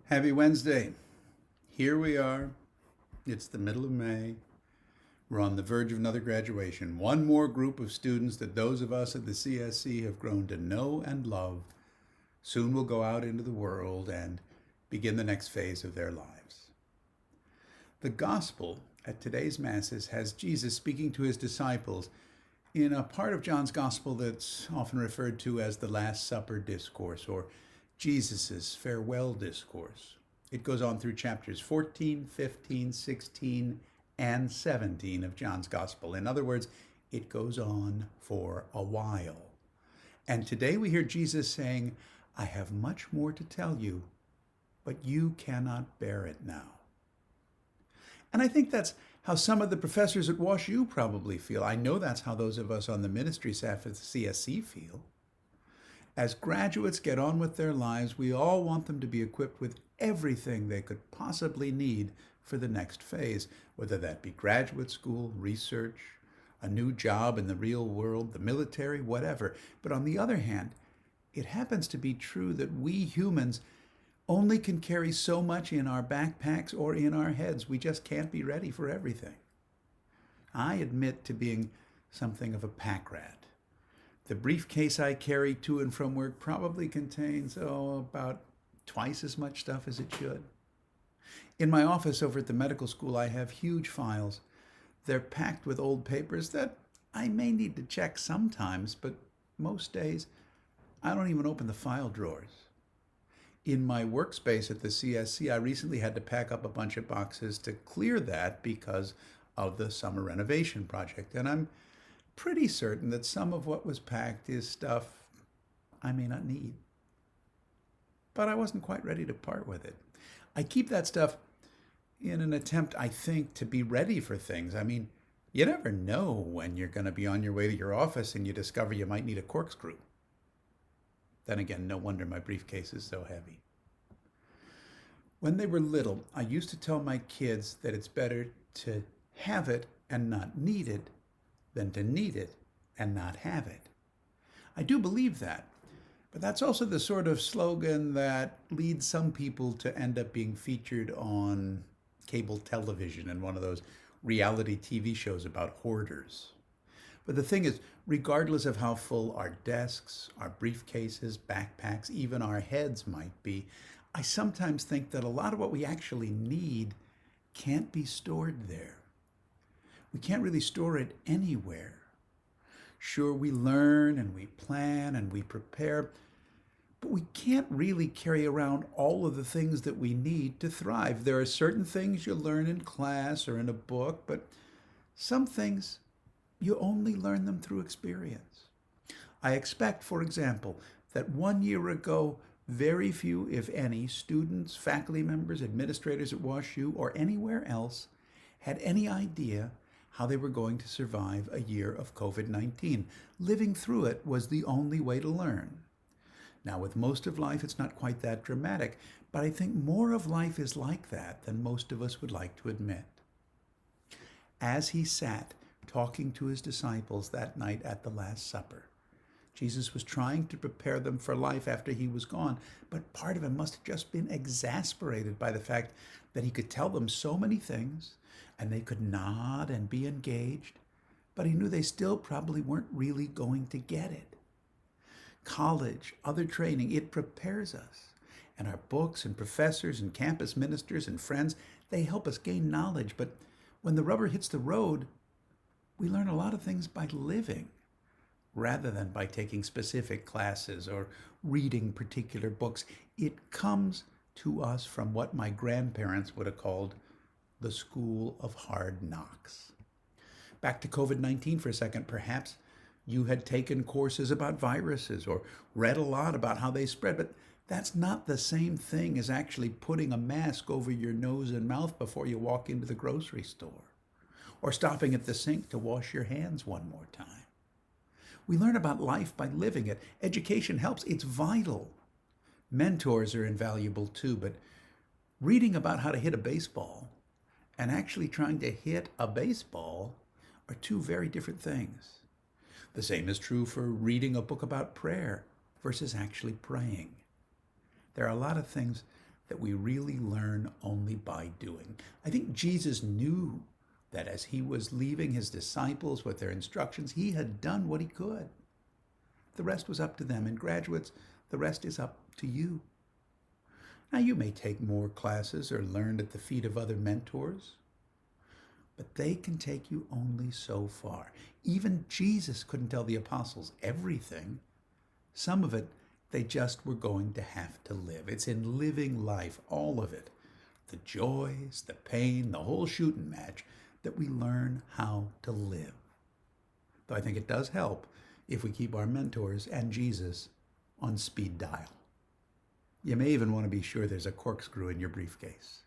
Happy Wednesday. Here we are. It's the middle of May. We're on the verge of another graduation. One more group of students that those of us at the CSC have grown to know and love soon will go out into the world and begin the next phase of their lives. The gospel at today's Masses has Jesus speaking to his disciples in a part of John's gospel that's often referred to as the Last Supper discourse or Jesus' farewell discourse. It goes on through chapters 14, 15, 16, and 17 of John's gospel. In other words, it goes on for a while. And today we hear Jesus saying, I have much more to tell you, but you cannot bear it now. And I think that's how some of the professors at WashU probably feel. I know that's how those of us on the ministry staff at the CSC feel. As graduates get on with their lives, we all want them to be equipped with everything they could possibly need for the next phase, whether that be graduate school, research, a new job in the real world, the military, whatever. But on the other hand, it happens to be true that we humans only can carry so much in our backpacks or in our heads. We just can't be ready for everything. I admit to being something of a pack rat. The briefcase I carry to and from work probably contains, about twice as much stuff as it should. In my office over at the medical school, I have huge files. They're packed with old papers that I may need to check sometimes, but most days I don't even open the file drawers. In my workspace at the CSC, I recently had to pack up a bunch of boxes to clear that because of the summer renovation project, and I'm pretty certain that some of what was packed is stuff I may not need. But I wasn't quite ready to part with it. I keep that stuff in an attempt, I think, to be ready for things. I mean, you never know when you're going to be on your way to your office and you discover you might need a corkscrew. Then again, no wonder my briefcase is so heavy. When they were little, I used to tell my kids that it's better to have it and not need it than to need it and not have it. I do believe that, but that's also the sort of slogan that leads some people to end up being featured on cable television and one of those reality TV shows about hoarders. But the thing is, regardless of how full our desks, our briefcases, backpacks, even our heads might be, I sometimes think that a lot of what we actually need can't be stored there. We can't really store it anywhere. Sure, we learn and we plan and we prepare, but we can't really carry around all of the things that we need to thrive. There are certain things you learn in class or in a book, but some things you only learn them through experience. I expect, for example, that 1 year ago, very few, if any, students, faculty members, administrators at WashU, or anywhere else had any idea how they were going to survive a year of COVID-19. Living through it was the only way to learn. Now, with most of life, it's not quite that dramatic, but I think more of life is like that than most of us would like to admit. As he sat talking to his disciples that night at the Last Supper, Jesus was trying to prepare them for life after he was gone, but part of him must have just been exasperated by the fact that he could tell them so many things, and they could nod and be engaged, but he knew they still probably weren't really going to get it. College, other training, it prepares us. And our books and professors and campus ministers and friends, they help us gain knowledge. But when the rubber hits the road, we learn a lot of things by living rather than by taking specific classes or reading particular books. It comes to us from what my grandparents would have called the school of hard knocks. Back to COVID-19 for a second, perhaps you had taken courses about viruses or read a lot about how they spread, but that's not the same thing as actually putting a mask over your nose and mouth before you walk into the grocery store, or stopping at the sink to wash your hands one more time. We learn about life by living it. Education helps. It's vital. Mentors are invaluable too, but reading about how to hit a baseball and actually trying to hit a baseball are two very different things. The same is true for reading a book about prayer versus actually praying. There are a lot of things that we really learn only by doing. I think Jesus knew that as he was leaving his disciples with their instructions, he had done what he could. The rest was up to them. And graduates, the rest is up to you. Now, you may take more classes or learn at the feet of other mentors, but they can take you only so far. Even Jesus couldn't tell the apostles everything. Some of it, they just were going to have to live. It's in living life, all of it, the joys, the pain, the whole shooting match, that we learn how to live. Though I think it does help if we keep our mentors and Jesus on speed dial. You may even want to be sure there's a corkscrew in your briefcase.